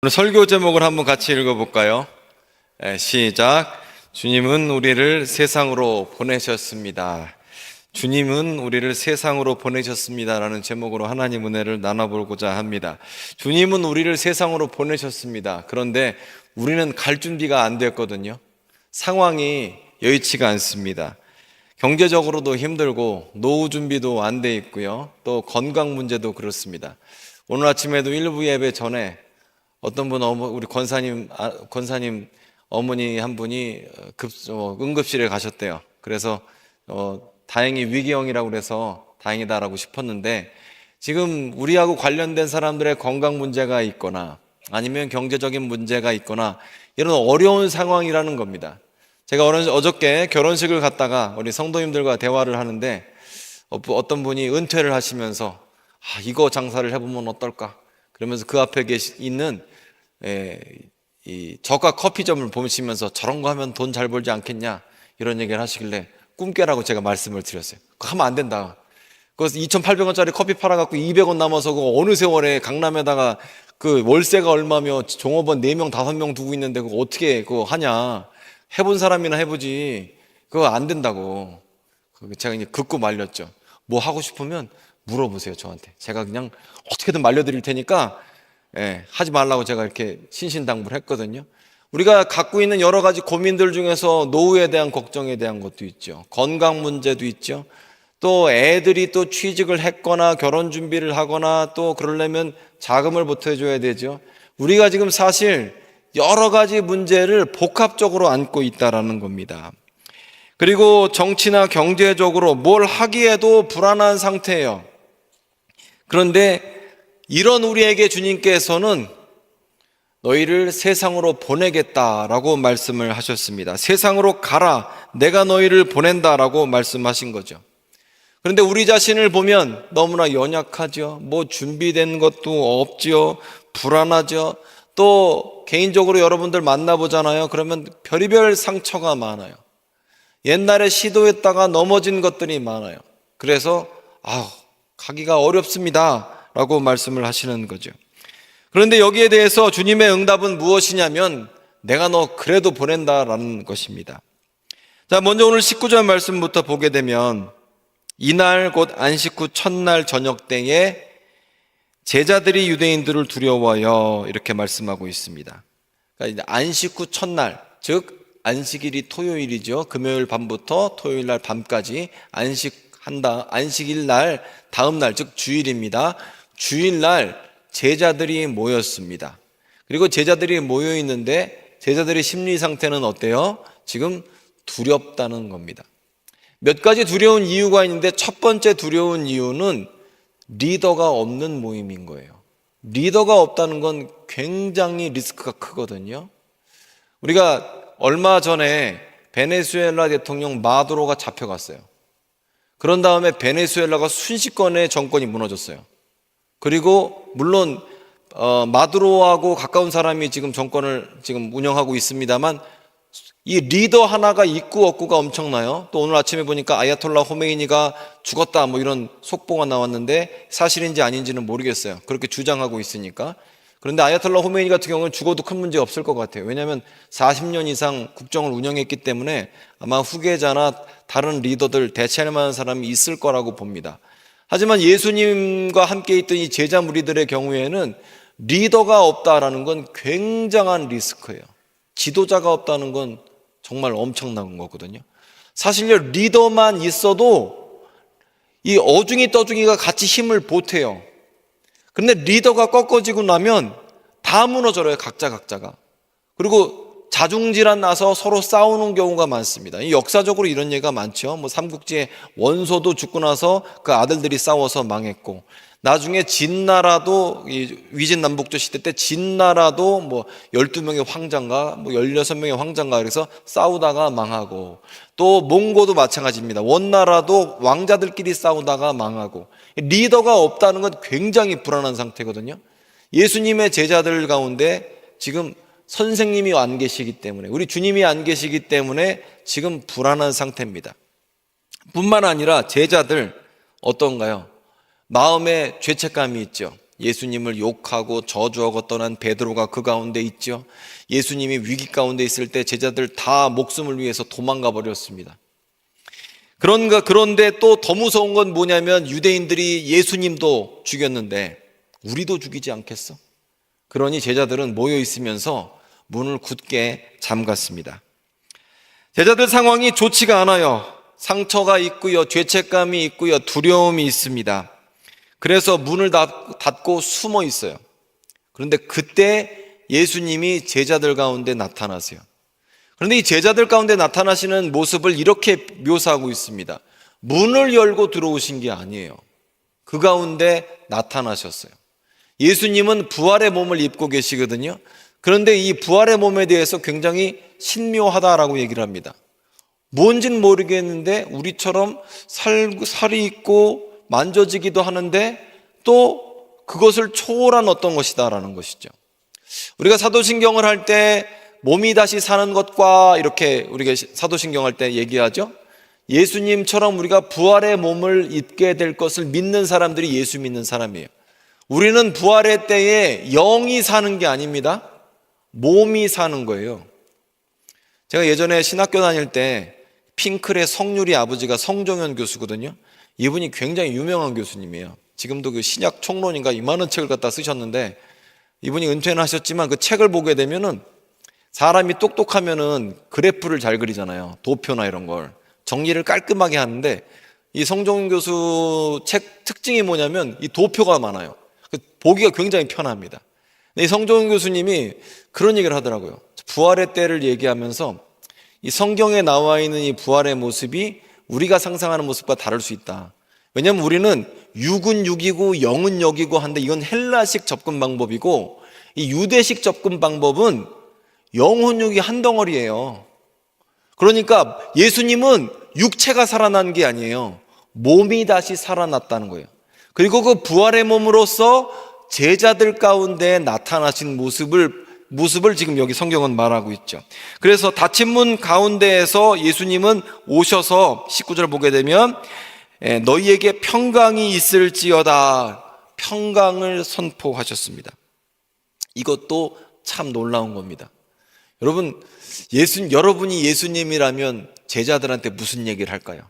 오늘 설교 제목을 한번 같이 읽어볼까요? 시작. 주님은 우리를 세상으로 보내셨습니다. 주님은 우리를 세상으로 보내셨습니다 라는 제목으로 하나님 은혜를 나눠보고자 합니다. 주님은 우리를 세상으로 보내셨습니다. 그런데 우리는 갈 준비가 안 됐거든요. 상황이 여의치가 않습니다. 경제적으로도 힘들고 노후 준비도 안 돼 있고요. 또 건강 문제도 그렇습니다. 오늘 아침에도 일부 예배 전에 어떤 분, 우리 권사님 어머니 한 분이 응급실에 가셨대요. 그래서 다행히 위기형이라고 그래서 다행이다라고 싶었는데, 지금 우리하고 관련된 사람들의 건강 문제가 있거나 아니면 경제적인 문제가 있거나 이런 어려운 상황이라는 겁니다. 제가 어저께 결혼식을 갔다가 우리 성도님들과 대화를 하는데, 어떤 분이 은퇴를 하시면서 이거 장사를 해보면 어떨까? 그러면서 그 앞에 있는 이 저가 커피점을 보시면서 저런 거 하면 돈 잘 벌지 않겠냐 이런 얘기를 하시길래 꿈깨라고 제가 말씀을 드렸어요. 그거 하면 안 된다. 그래서 2,800원짜리 커피 팔아갖고 200원 남아서 그 어느 세월에 강남에다가 그 월세가 얼마며 종업원 4명 5명 두고 있는데 그거 어떻게 그거 하냐. 해본 사람이나 해보지. 그거 안 된다고. 제가 이제 긋고 말렸죠. 뭐 하고 싶으면 물어보세요, 저한테. 제가 그냥 어떻게든 말려드릴 테니까 하지 말라고 제가 이렇게 신신당부를 했거든요. 우리가 갖고 있는 여러 가지 고민들 중에서 노후에 대한 걱정에 대한 것도 있죠. 건강 문제도 있죠. 또 애들이 또 취직을 했거나 결혼 준비를 하거나 또 그러려면 자금을 보태줘야 되죠. 우리가 지금 사실 여러 가지 문제를 복합적으로 안고 있다라는 겁니다. 그리고 정치나 경제적으로 뭘 하기에도 불안한 상태예요. 그런데 이런 우리에게 주님께서는 너희를 세상으로 보내겠다라고 말씀을 하셨습니다. 세상으로 가라, 내가 너희를 보낸다라고 말씀하신 거죠. 그런데 우리 자신을 보면 너무나 연약하죠. 뭐 준비된 것도 없죠. 불안하죠. 또 개인적으로 여러분들 만나보잖아요. 그러면 별의별 상처가 많아요. 옛날에 시도했다가 넘어진 것들이 많아요. 그래서 가기가 어렵습니다 라고 말씀을 하시는 거죠. 그런데 여기에 대해서 주님의 응답은 무엇이냐면 내가 너 그래도 보낸다라는 것입니다. 자, 먼저 오늘 19절 말씀부터 보게 되면 이날 곧 안식 후 첫날 저녁 때에 제자들이 유대인들을 두려워하여 이렇게 말씀하고 있습니다. 그러니까 안식 후 첫날, 즉 안식일이 토요일이죠. 금요일 밤부터 토요일 날 밤까지 안식한다. 안식일 날 다음 날, 즉 주일입니다. 주일날 제자들이 모였습니다. 그리고 제자들이 모여 있는데 제자들의 심리 상태는 어때요? 지금 두렵다는 겁니다. 몇 가지 두려운 이유가 있는데 첫 번째 두려운 이유는 리더가 없는 모임인 거예요. 리더가 없다는 건 굉장히 리스크가 크거든요. 우리가 얼마 전에 베네수엘라 대통령 마두로가 잡혀갔어요. 그런 다음에 베네수엘라가 순식간에 정권이 무너졌어요. 그리고 물론 마두로하고 가까운 사람이 지금 정권을 지금 운영하고 있습니다만 이 리더 하나가 있고 없고가 엄청나요. 또 오늘 아침에 보니까 아야톨라 호메이니가 죽었다 뭐 이런 속보가 나왔는데 사실인지 아닌지는 모르겠어요. 그렇게 주장하고 있으니까. 그런데 아야톨라 호메이니 같은 경우는 죽어도 큰 문제 없을 것 같아요. 왜냐하면 40년 이상 국정을 운영했기 때문에 아마 후계자나 다른 리더들 대체할 만한 사람이 있을 거라고 봅니다. 하지만 예수님과 함께 있던 이 제자 무리들의 경우에는 리더가 없다라는 건 굉장한 리스크예요. 지도자가 없다는 건 정말 엄청난 거거든요. 사실요, 리더만 있어도 이 어중이 떠중이가 같이 힘을 보태요. 그런데 리더가 꺾어지고 나면 다 무너져요, 각자가. 그리고 자중질환 나서 서로 싸우는 경우가 많습니다. 역사적으로 이런 예가 많죠. 뭐 삼국지에 원소도 죽고 나서 그 아들들이 싸워서 망했고, 나중에 진나라도 위진남북조 시대 때 진나라도 뭐 12명의 황장과 뭐 16명의 황장과 그래서 싸우다가 망하고, 또 몽고도 마찬가지입니다. 원나라도 왕자들끼리 싸우다가 망하고, 리더가 없다는 건 굉장히 불안한 상태거든요. 예수님의 제자들 가운데 지금 선생님이 안 계시기 때문에, 우리 주님이 안 계시기 때문에 지금 불안한 상태입니다. 뿐만 아니라 제자들 어떤가요? 마음에 죄책감이 있죠. 예수님을 욕하고 저주하고 떠난 베드로가 그 가운데 있죠. 예수님이 위기 가운데 있을 때 제자들 다 목숨을 위해서 도망가 버렸습니다. 그런데 또 더 무서운 건 뭐냐면 유대인들이 예수님도 죽였는데 우리도 죽이지 않겠어? 그러니 제자들은 모여 있으면서 문을 굳게 잠갔습니다. 제자들 상황이 좋지가 않아요. 상처가 있고요, 죄책감이 있고요, 두려움이 있습니다. 그래서 문을 닫고 숨어 있어요. 그런데 그때 예수님이 제자들 가운데 나타나세요. 그런데 이 제자들 가운데 나타나시는 모습을 이렇게 묘사하고 있습니다. 문을 열고 들어오신 게 아니에요. 그 가운데 나타나셨어요. 예수님은 부활의 몸을 입고 계시거든요. 그런데 이 부활의 몸에 대해서 굉장히 신묘하다라고 얘기를 합니다. 뭔진 모르겠는데 우리처럼 살이 있고 만져지기도 하는데 또 그것을 초월한 어떤 것이다라는 것이죠. 우리가 사도신경을 할 때 몸이 다시 사는 것과 이렇게 우리가 사도신경 할 때 얘기하죠. 예수님처럼 우리가 부활의 몸을 입게 될 것을 믿는 사람들이 예수 믿는 사람이에요. 우리는 부활의 때에 영이 사는 게 아닙니다. 몸이 사는 거예요. 제가 예전에 신학교 다닐 때 핑클의 성률이 아버지가 성종현 교수거든요. 이분이 굉장히 유명한 교수님이에요. 지금도 그 신약 총론인가 이만한 책을 갖다 쓰셨는데 이분이 은퇴는 하셨지만 그 책을 보게 되면은 사람이 똑똑하면은 그래프를 잘 그리잖아요. 도표나 이런 걸. 정리를 깔끔하게 하는데 이 성종현 교수 책 특징이 뭐냐면 이 도표가 많아요. 보기가 굉장히 편합니다. 이 성종현 교수님이 그런 얘기를 하더라고요. 부활의 때를 얘기하면서 이 성경에 나와 있는 이 부활의 모습이 우리가 상상하는 모습과 다를 수 있다. 왜냐하면 우리는 육은 육이고 영은 영이고 한데 이건 헬라식 접근 방법이고 이 유대식 접근 방법은 영혼 육이 한 덩어리예요. 그러니까 예수님은 육체가 살아난 게 아니에요. 몸이 다시 살아났다는 거예요. 그리고 그 부활의 몸으로서 제자들 가운데 나타나신 모습을 지금 여기 성경은 말하고 있죠. 그래서 닫힌 문 가운데에서 예수님은 오셔서 19절 보게 되면 너희에게 평강이 있을지어다 평강을 선포하셨습니다. 이것도 참 놀라운 겁니다. 여러분이 예수님이라면 제자들한테 무슨 얘기를 할까요?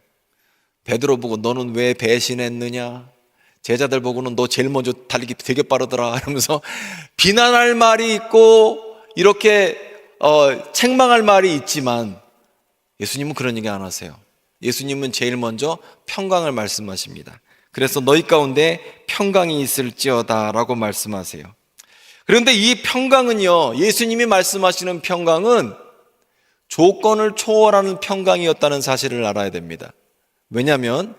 베드로 보고 너는 왜 배신했느냐? 제자들 보고는 너 제일 먼저 달리기 되게 빠르더라 이러면서 비난할 말이 있고 이렇게 책망할 말이 있지만 예수님은 그런 얘기 안 하세요. 예수님은 제일 먼저 평강을 말씀하십니다. 그래서 너희 가운데 평강이 있을지어다 라고 말씀하세요. 그런데 이 평강은요, 예수님이 말씀하시는 평강은 조건을 초월하는 평강이었다는 사실을 알아야 됩니다. 왜냐하면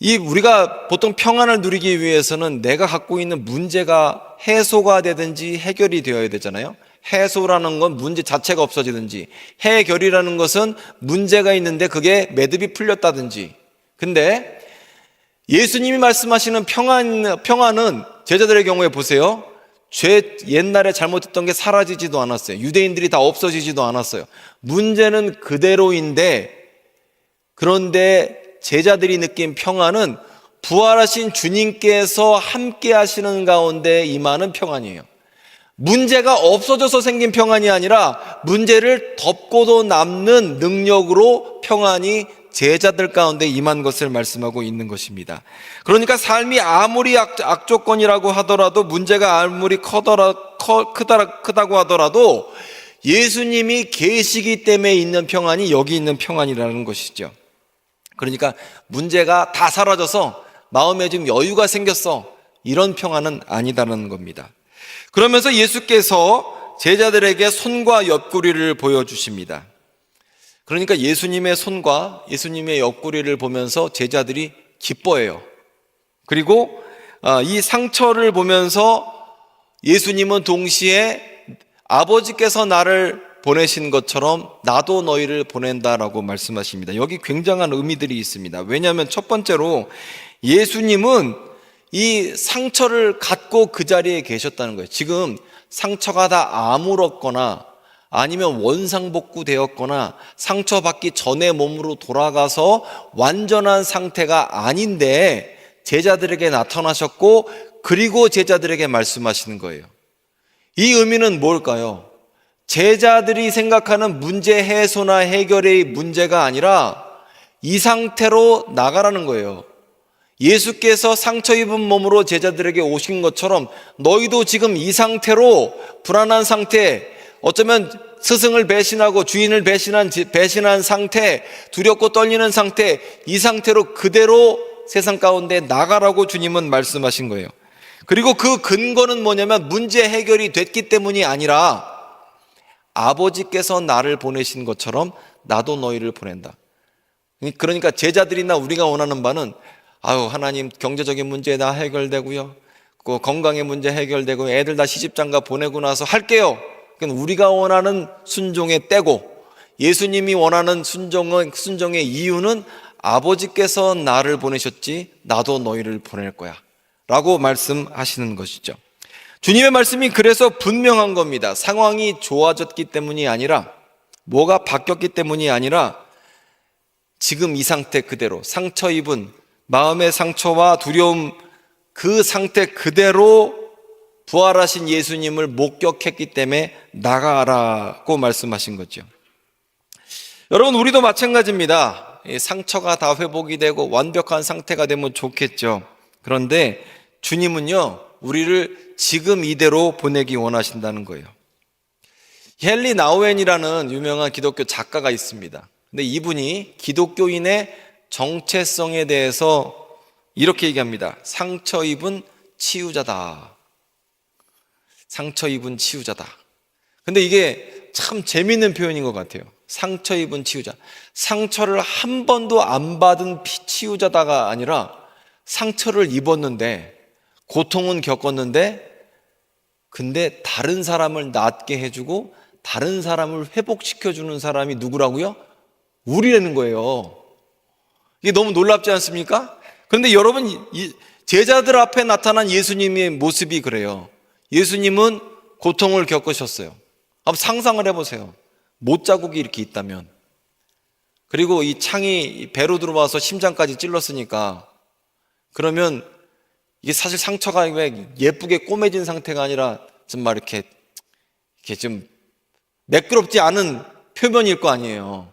우리가 보통 평안을 누리기 위해서는 내가 갖고 있는 문제가 해소가 되든지 해결이 되어야 되잖아요. 해소라는 건 문제 자체가 없어지든지, 해결이라는 것은 문제가 있는데 그게 매듭이 풀렸다든지. 근데 예수님이 말씀하시는 평안은 제자들의 경우에 보세요. 옛날에 잘못했던 게 사라지지도 않았어요. 유대인들이 다 없어지지도 않았어요. 문제는 그대로인데, 그런데 제자들이 느낀 평안은 부활하신 주님께서 함께 하시는 가운데 임하는 평안이에요. 문제가 없어져서 생긴 평안이 아니라 문제를 덮고도 남는 능력으로 평안이 제자들 가운데 임한 것을 말씀하고 있는 것입니다. 그러니까 삶이 아무리 악조건이라고 하더라도, 문제가 아무리 크다고 하더라도 예수님이 계시기 때문에 있는 평안이 여기 있는 평안이라는 것이죠. 그러니까 문제가 다 사라져서 마음에 좀 여유가 생겼어, 이런 평안은 아니다라는 겁니다. 그러면서 예수께서 제자들에게 손과 옆구리를 보여주십니다. 그러니까 예수님의 손과 예수님의 옆구리를 보면서 제자들이 기뻐해요. 그리고 이 상처를 보면서 예수님은 동시에 아버지께서 나를 보내신 것처럼 나도 너희를 보낸다라고 말씀하십니다. 여기 굉장한 의미들이 있습니다. 왜냐하면 첫 번째로 예수님은 이 상처를 갖고 그 자리에 계셨다는 거예요. 지금 상처가 다 아물었거나 아니면 원상복구 되었거나 상처받기 전의 몸으로 돌아가서 완전한 상태가 아닌데 제자들에게 나타나셨고 그리고 제자들에게 말씀하시는 거예요. 이 의미는 뭘까요? 제자들이 생각하는 문제 해소나 해결의 문제가 아니라 이 상태로 나가라는 거예요. 예수께서 상처 입은 몸으로 제자들에게 오신 것처럼 너희도 지금 이 상태로, 불안한 상태, 어쩌면 스승을 배신하고 주인을 배신한 상태, 두렵고 떨리는 상태, 이 상태로 그대로 세상 가운데 나가라고 주님은 말씀하신 거예요. 그리고 그 근거는 뭐냐면 문제 해결이 됐기 때문이 아니라 아버지께서 나를 보내신 것처럼 나도 너희를 보낸다. 그러니까 제자들이나 우리가 원하는 바는 하나님 경제적인 문제 다 해결되고요, 그 건강의 문제 해결되고 애들 다 시집장가 보내고 나서 할게요. 그러니까 우리가 원하는 순종의 때고, 예수님이 원하는 순종의 이유는 아버지께서 나를 보내셨지 나도 너희를 보낼 거야 라고 말씀하시는 것이죠. 주님의 말씀이 그래서 분명한 겁니다. 상황이 좋아졌기 때문이 아니라, 뭐가 바뀌었기 때문이 아니라 지금 이 상태 그대로, 상처 입은 마음의 상처와 두려움 그 상태 그대로 부활하신 예수님을 목격했기 때문에 나가라고 말씀하신 거죠. 여러분, 우리도 마찬가지입니다. 상처가 다 회복이 되고 완벽한 상태가 되면 좋겠죠. 그런데 주님은요, 우리를 지금 이대로 보내기 원하신다는 거예요. 헨리 나우엔이라는 유명한 기독교 작가가 있습니다. 근데 이분이 기독교인의 정체성에 대해서 이렇게 얘기합니다. 상처 입은 치유자다. 상처 입은 치유자다. 근데 이게 참 재미있는 표현인 것 같아요. 상처 입은 치유자. 상처를 한 번도 안 받은 치유자다가 아니라 상처를 입었는데, 고통은 겪었는데, 근데 다른 사람을 낫게 해주고 다른 사람을 회복시켜주는 사람이 누구라고요? 우리라는 거예요. 이게 너무 놀랍지 않습니까? 그런데 여러분, 제자들 앞에 나타난 예수님의 모습이 그래요. 예수님은 고통을 겪으셨어요. 한번 상상을 해보세요. 못자국이 이렇게 있다면, 그리고 이 창이 배로 들어와서 심장까지 찔렀으니까, 그러면 이게 사실 상처가 예쁘게 꼬매진 상태가 아니라 정말 이렇게 좀 매끄럽지 않은 표면일 거 아니에요.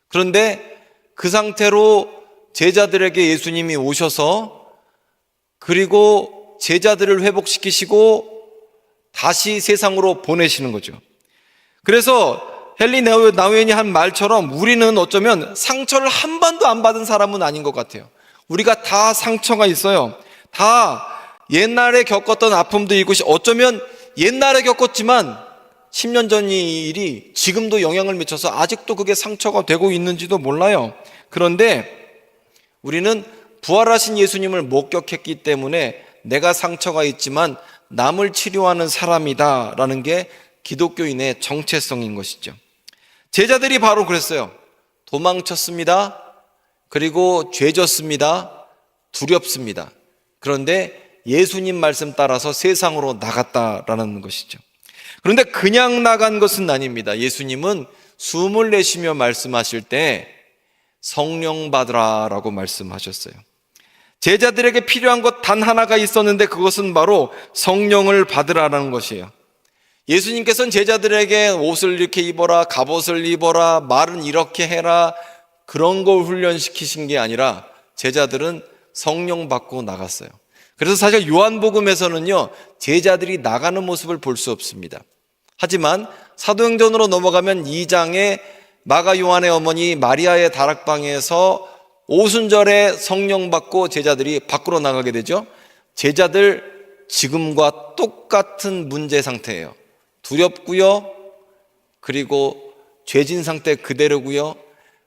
그런데 그 상태로 제자들에게 예수님이 오셔서, 그리고 제자들을 회복시키시고 다시 세상으로 보내시는 거죠. 그래서 헨리 나우엔이 한 말처럼 우리는 어쩌면 상처를 한 번도 안 받은 사람은 아닌 것 같아요. 우리가 다 상처가 있어요. 다 옛날에 겪었던 아픔도 있고, 어쩌면 옛날에 겪었지만 10년 전 일이 지금도 영향을 미쳐서 아직도 그게 상처가 되고 있는지도 몰라요. 그런데 우리는 부활하신 예수님을 목격했기 때문에 내가 상처가 있지만 남을 치료하는 사람이다라는 게 기독교인의 정체성인 것이죠. 제자들이 바로 그랬어요. 도망쳤습니다. 그리고 죄졌습니다. 두렵습니다. 그런데 예수님 말씀 따라서 세상으로 나갔다라는 것이죠. 그런데 그냥 나간 것은 아닙니다. 예수님은 숨을 내쉬며 말씀하실 때 성령 받으라라고 말씀하셨어요. 제자들에게 필요한 것 단 하나가 있었는데 그것은 바로 성령을 받으라라는 것이에요. 예수님께서는 제자들에게 옷을 이렇게 입어라, 갑옷을 입어라, 말은 이렇게 해라, 그런 걸 훈련시키신 게 아니라 제자들은 성령 받고 나갔어요. 그래서 사실 요한복음에서는요, 제자들이 나가는 모습을 볼 수 없습니다. 하지만 사도행전으로 넘어가면 2장에 마가 요한의 어머니 마리아의 다락방에서 오순절에 성령 받고 제자들이 밖으로 나가게 되죠. 제자들 지금과 똑같은 문제 상태예요. 두렵고요, 그리고 죄진 상태 그대로고요,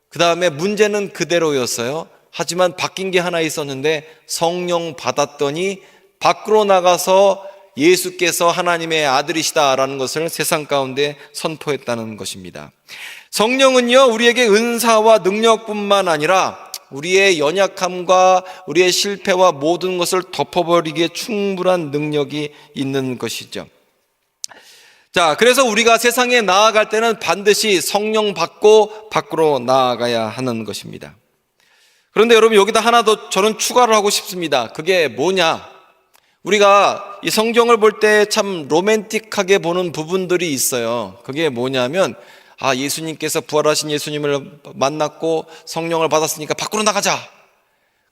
그 다음에 문제는 그대로였어요. 하지만 바뀐 게 하나 있었는데, 성령 받았더니 밖으로 나가서 예수께서 하나님의 아들이시다라는 것을 세상 가운데 선포했다는 것입니다. 성령은요, 우리에게 은사와 능력뿐만 아니라 우리의 연약함과 우리의 실패와 모든 것을 덮어버리기에 충분한 능력이 있는 것이죠. 자, 그래서 우리가 세상에 나아갈 때는 반드시 성령 받고 밖으로 나아가야 하는 것입니다. 그런데 여러분, 여기다 하나 더 저는 추가를 하고 싶습니다. 그게 뭐냐? 우리가 이 성경을 볼 때 참 로맨틱하게 보는 부분들이 있어요. 그게 뭐냐면, 예수님께서 부활하신 예수님을 만났고 성령을 받았으니까 밖으로 나가자.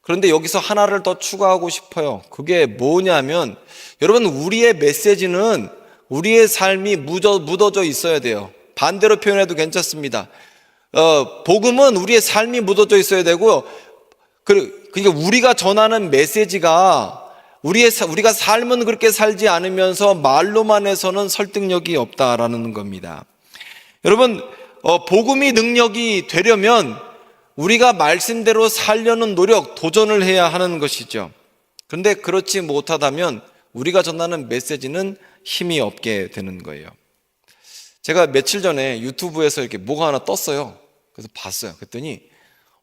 그런데 여기서 하나를 더 추가하고 싶어요. 그게 뭐냐면, 여러분, 우리의 메시지는 우리의 삶이 묻어져 있어야 돼요. 반대로 표현해도 괜찮습니다. 복음은 우리의 삶이 묻어져 있어야 되고, 그러니까 우리가 전하는 메시지가 우리가 삶은 그렇게 살지 않으면서 말로만 해서는 설득력이 없다라는 겁니다. 여러분, 복음이 능력이 되려면 우리가 말씀대로 살려는 노력, 도전을 해야 하는 것이죠. 그런데 그렇지 못하다면 우리가 전하는 메시지는 힘이 없게 되는 거예요. 제가 며칠 전에 유튜브에서 이렇게 뭐가 하나 떴어요. 그래서 봤어요. 그랬더니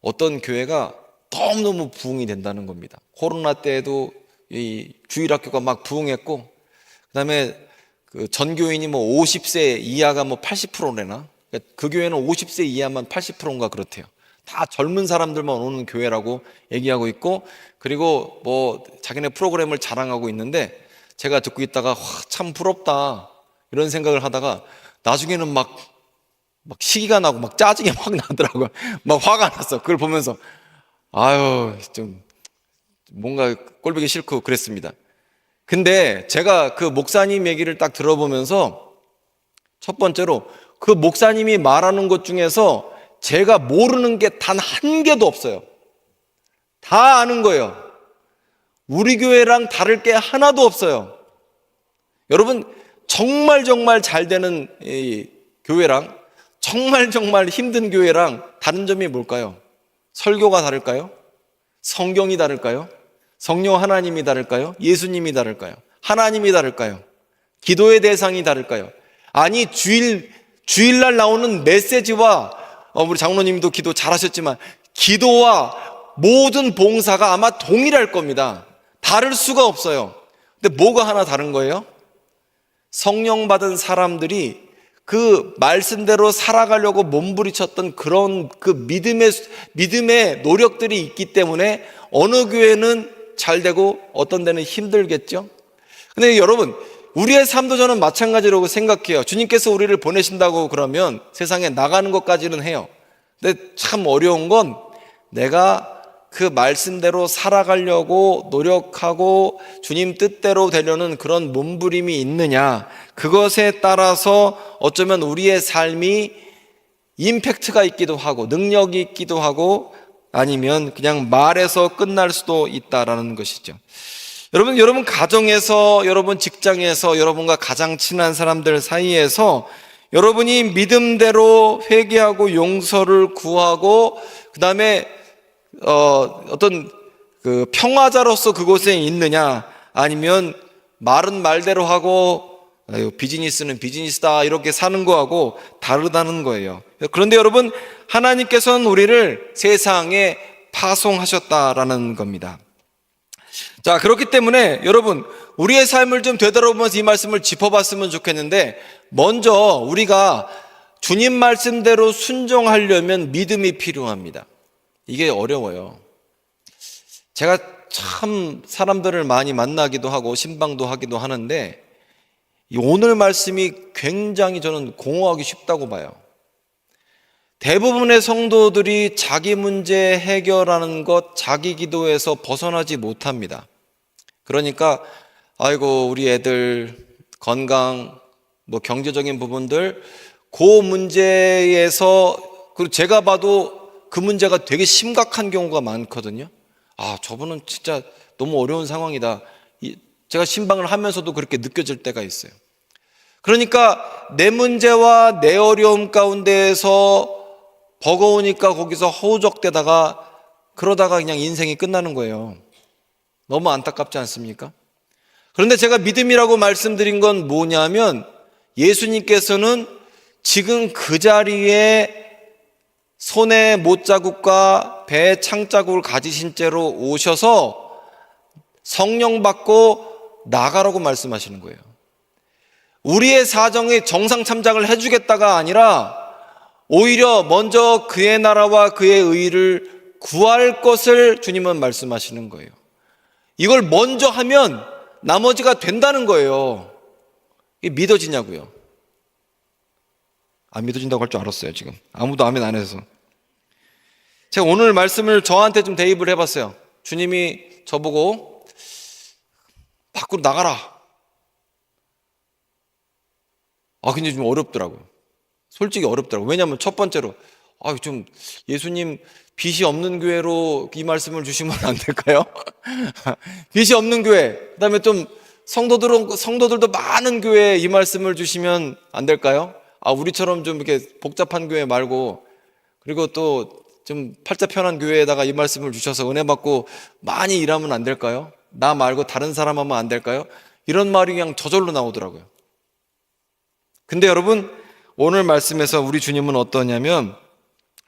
어떤 교회가 너무너무 부흥이 된다는 겁니다. 코로나 때에도 이 주일학교가 막 부흥했고, 그 다음에 그 전교인이 뭐 50세 이하가 뭐 80%래나? 그 교회는 50세 이하만 80%인가 그렇대요. 다 젊은 사람들만 오는 교회라고 얘기하고 있고, 그리고 뭐 자기네 프로그램을 자랑하고 있는데, 제가 듣고 있다가 참 부럽다 이런 생각을 하다가 나중에는 막 시기가 나고 막 짜증이 막 나더라고요. 막 화가 났어. 그걸 보면서 좀 뭔가 꼴보기 싫고 그랬습니다. 근데 제가 그 목사님 얘기를 딱 들어보면서 첫 번째로 그 목사님이 말하는 것 중에서 제가 모르는 게 단 한 개도 없어요. 다 아는 거예요. 우리 교회랑 다를 게 하나도 없어요. 여러분, 정말 잘 되는 이 교회랑 정말 힘든 교회랑 다른 점이 뭘까요? 설교가 다를까요? 성경이 다를까요? 성령 하나님이 다를까요? 예수님이 다를까요? 하나님이 다를까요? 기도의 대상이 다를까요? 아니, 주일날 나오는 메시지와 우리 장로님도 기도 잘하셨지만 기도와 모든 봉사가 아마 동일할 겁니다. 다를 수가 없어요. 근데 뭐가 하나 다른 거예요? 성령 받은 사람들이 그 말씀대로 살아가려고 몸부림쳤던 그런 그 믿음의 노력들이 있기 때문에 어느 교회는 잘 되고 어떤 데는 힘들겠죠. 근데 여러분, 우리의 삶도 저는 마찬가지라고 생각해요. 주님께서 우리를 보내신다고 그러면 세상에 나가는 것까지는 해요. 근데 참 어려운 건 내가 그 말씀대로 살아가려고 노력하고 주님 뜻대로 되려는 그런 몸부림이 있느냐, 그것에 따라서 어쩌면 우리의 삶이 임팩트가 있기도 하고 능력이 있기도 하고 아니면 그냥 말에서 끝날 수도 있다라는 것이죠. 여러분 가정에서, 여러분 직장에서, 여러분과 가장 친한 사람들 사이에서 여러분이 믿음대로 회개하고 용서를 구하고 그 다음에 어떤 그 평화자로서 그곳에 있느냐, 아니면 말은 말대로 하고 비즈니스는 비즈니스다 이렇게 사는 거하고 다르다는 거예요. 그런데 여러분, 하나님께서는 우리를 세상에 파송하셨다라는 겁니다. 자, 그렇기 때문에 여러분, 우리의 삶을 좀 되돌아보면서 이 말씀을 짚어봤으면 좋겠는데, 먼저 우리가 주님 말씀대로 순종하려면 믿음이 필요합니다. 이게 어려워요. 제가 참 사람들을 많이 만나기도 하고 신방도 하기도 하는데, 오늘 말씀이 굉장히 저는 공허하기 쉽다고 봐요. 대부분의 성도들이 자기 문제 해결하는 것, 자기 기도에서 벗어나지 못합니다. 그러니까 우리 애들 건강, 뭐 경제적인 부분들, 그 문제에서, 그리고 제가 봐도 그 문제가 되게 심각한 경우가 많거든요. 저분은 진짜 너무 어려운 상황이다. 제가 신방을 하면서도 그렇게 느껴질 때가 있어요. 그러니까 내 문제와 내 어려움 가운데에서 버거우니까 거기서 허우적대다가 그러다가 그냥 인생이 끝나는 거예요. 너무 안타깝지 않습니까? 그런데 제가 믿음이라고 말씀드린 건 뭐냐면, 예수님께서는 지금 그 자리에 손에 못자국과 배에 창자국을 가지신 채로 오셔서 성령 받고 나가라고 말씀하시는 거예요. 우리의 사정에 정상 참작을 해주겠다가 아니라 오히려 먼저 그의 나라와 그의 의를 구할 것을 주님은 말씀하시는 거예요. 이걸 먼저 하면 나머지가 된다는 거예요. 이게 믿어지냐고요? 안 믿어진다고 할 줄 알았어요. 지금 아무도 아멘 안 해서. 제가 오늘 말씀을 저한테 좀 대입을 해봤어요. 주님이 저보고 밖으로 나가라. 근데 좀 어렵더라고요. 솔직히 어렵더라고요. 왜냐하면 첫 번째로 좀 예수님 빚이 없는 교회로 이 말씀을 주시면 안 될까요? 빚이 없는 교회, 그다음에 좀 성도들도 많은 교회에 이 말씀을 주시면 안 될까요? 우리처럼 좀 이렇게 복잡한 교회 말고, 그리고 또 좀 팔자 편한 교회에다가 이 말씀을 주셔서 은혜 받고 많이 일하면 안 될까요? 나 말고 다른 사람 하면 안 될까요? 이런 말이 그냥 저절로 나오더라고요. 근데 여러분, 오늘 말씀에서 우리 주님은 어떠냐면,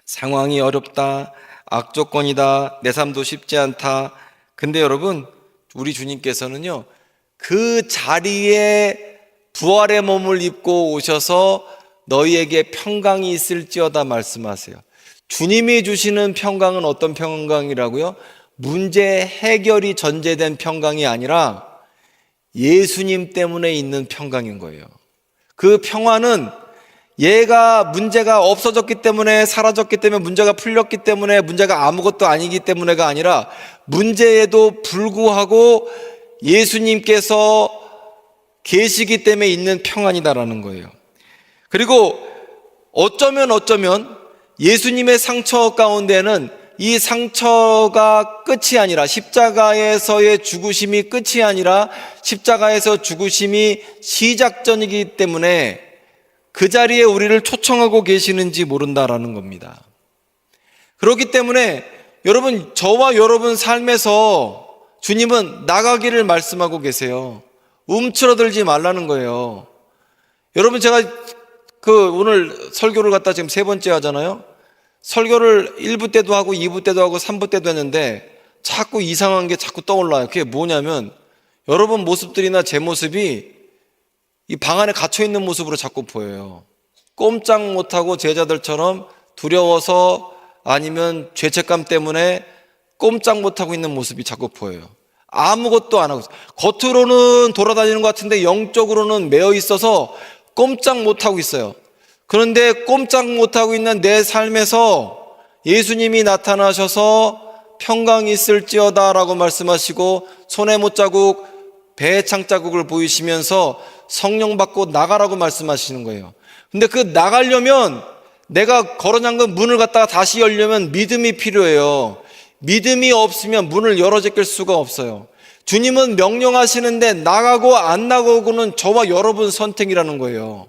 상황이 어렵다, 악조건이다, 내 삶도 쉽지 않다. 근데 여러분, 우리 주님께서는요, 그 자리에 부활의 몸을 입고 오셔서 너희에게 평강이 있을지어다 말씀하세요. 주님이 주시는 평강은 어떤 평강이라고요? 문제 해결이 전제된 평강이 아니라 예수님 때문에 있는 평강인 거예요. 그 평화는 얘가 문제가 없어졌기 때문에, 사라졌기 때문에, 문제가 풀렸기 때문에, 문제가 아무것도 아니기 때문에가 아니라 문제에도 불구하고 예수님께서 계시기 때문에 있는 평안이다라는 거예요. 그리고 어쩌면 예수님의 상처 가운데는 이 상처가 끝이 아니라, 십자가에서의 죽으심이 끝이 아니라 십자가에서 죽으심이 시작전이기 때문에 그 자리에 우리를 초청하고 계시는지 모른다라는 겁니다. 그렇기 때문에 여러분, 저와 여러분 삶에서 주님은 나가기를 말씀하고 계세요. 움츠러들지 말라는 거예요. 여러분, 제가 오늘 설교를 갖다 지금 3번째 하잖아요. 설교를 1부 때도 하고 2부 때도 하고 3부 때도 했는데 자꾸 이상한 게 자꾸 떠올라요. 그게 뭐냐면, 여러분 모습들이나 제 모습이 이 방 안에 갇혀 있는 모습으로 자꾸 보여요. 꼼짝 못하고 제자들처럼 두려워서, 아니면 죄책감 때문에 꼼짝 못하고 있는 모습이 자꾸 보여요. 아무것도 안 하고 있어요. 겉으로는 돌아다니는 것 같은데 영적으로는 매여 있어서 꼼짝 못하고 있어요. 그런데 꼼짝 못하고 있는 내 삶에서 예수님이 나타나셔서 평강이 있을지어다 라고 말씀하시고, 손에 못자국, 배에 창자국을 보이시면서 성령 받고 나가라고 말씀하시는 거예요. 근데 그 나가려면, 내가 걸어잠근 문을 갖다가 다시 열려면 믿음이 필요해요. 믿음이 없으면 문을 열어 제낄 수가 없어요. 주님은 명령하시는데 나가고 안 나가고는 저와 여러분 선택이라는 거예요.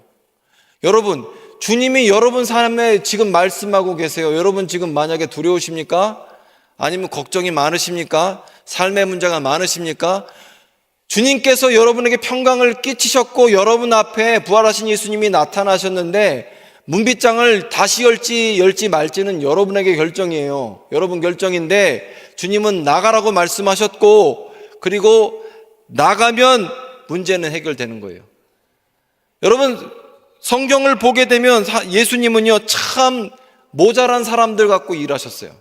여러분, 주님이 여러분 삶에 지금 말씀하고 계세요. 여러분 지금 만약에 두려우십니까? 아니면 걱정이 많으십니까? 삶의 문제가 많으십니까? 주님께서 여러분에게 평강을 끼치셨고, 여러분 앞에 부활하신 예수님이 나타나셨는데 문빗장을 다시 열지 말지는 여러분에게 결정이에요. 여러분 결정인데, 주님은 나가라고 말씀하셨고, 그리고 나가면 문제는 해결되는 거예요. 여러분, 성경을 보게 되면 예수님은요, 참 모자란 사람들 갖고 일하셨어요.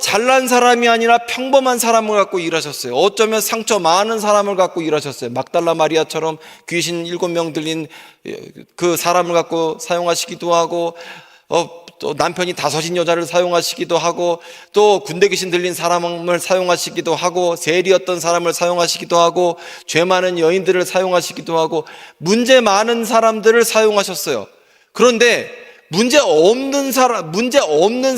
잘난 사람이 아니라 평범한 사람을 갖고 일하셨어요. 어쩌면 상처 많은 사람을 갖고 일하셨어요. 막달라 마리아처럼 귀신 7명 들린 그 사람을 갖고 사용하시기도 하고, 또 남편이 5인 여자를 사용하시기도 하고, 또 군대 귀신 들린 사람을 사용하시기도 하고, 세리였던 사람을 사용하시기도 하고, 죄 많은 여인들을 사용하시기도 하고, 문제 많은 사람들을 사용하셨어요. 그런데 문제 없는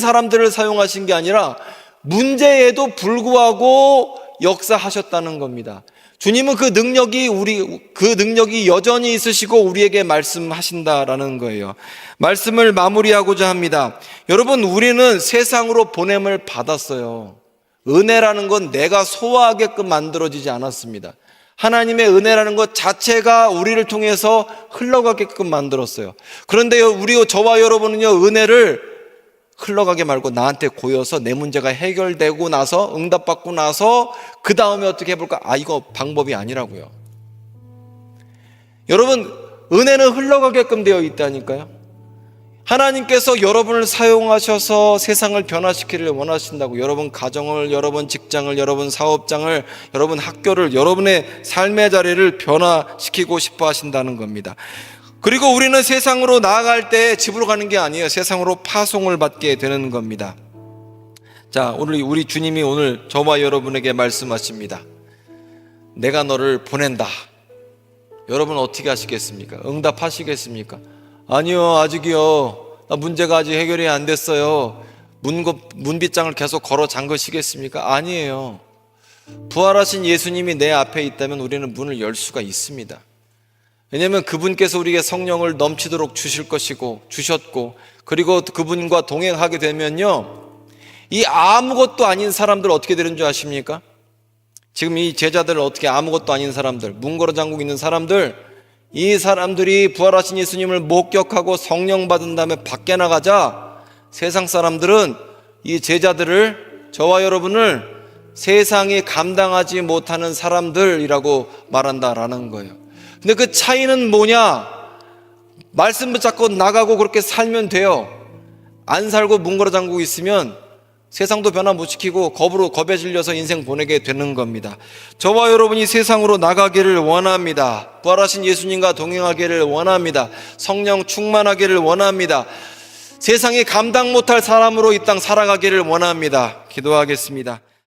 사람들을 사용하신 게 아니라 문제에도 불구하고 역사하셨다는 겁니다. 주님은 그 능력이 여전히 있으시고 우리에게 말씀하신다라는 거예요. 말씀을 마무리하고자 합니다. 여러분, 우리는 세상으로 보냄을 받았어요. 은혜라는 건 내가 소화하게끔 만들어지지 않았습니다. 하나님의 은혜라는 것 자체가 우리를 통해서 흘러가게끔 만들었어요. 그런데 저와 여러분은요, 은혜를 흘러가게 말고 나한테 고여서 내 문제가 해결되고 나서, 응답받고 나서 그 다음에 어떻게 해볼까? 이거 방법이 아니라고요. 여러분, 은혜는 흘러가게끔 되어 있다니까요. 하나님께서 여러분을 사용하셔서 세상을 변화시키기를 원하신다고. 여러분 가정을, 여러분 직장을, 여러분 사업장을, 여러분 학교를, 여러분의 삶의 자리를 변화시키고 싶어 하신다는 겁니다. 그리고 우리는 세상으로 나아갈 때 집으로 가는 게 아니에요. 세상으로 파송을 받게 되는 겁니다. 자, 오늘 우리 주님이 오늘 저와 여러분에게 말씀하십니다. 내가 너를 보낸다. 여러분 어떻게 하시겠습니까? 응답하시겠습니까? 아니요, 아직이요. 나 문제가 아직 해결이 안 됐어요. 문빗장을 계속 걸어 잠그시겠습니까? 아니에요. 부활하신 예수님이 내 앞에 있다면 우리는 문을 열 수가 있습니다. 왜냐하면 그분께서 우리에게 성령을 넘치도록 주실 것이고 주셨고, 그리고 그분과 동행하게 되면요, 이 아무것도 아닌 사람들 어떻게 되는 줄 아십니까? 지금 이 제자들 어떻게 아무것도 아닌 사람들, 문 걸어 잠그고 있는 사람들, 이 사람들이 부활하신 예수님을 목격하고 성령 받은 다음에 밖에 나가자 세상 사람들은 이 제자들을, 저와 여러분을 세상이 감당하지 못하는 사람들이라고 말한다라는 거예요. 근데 그 차이는 뭐냐? 말씀 붙잡고 나가고 그렇게 살면 돼요. 안 살고 문 걸어 잠그고 있으면 세상도 변화 못 시키고 겁에 질려서 인생 보내게 되는 겁니다. 저와 여러분이 세상으로 나가기를 원합니다. 부활하신 예수님과 동행하기를 원합니다. 성령 충만하기를 원합니다. 세상이 감당 못할 사람으로 이 땅 살아가기를 원합니다. 기도하겠습니다.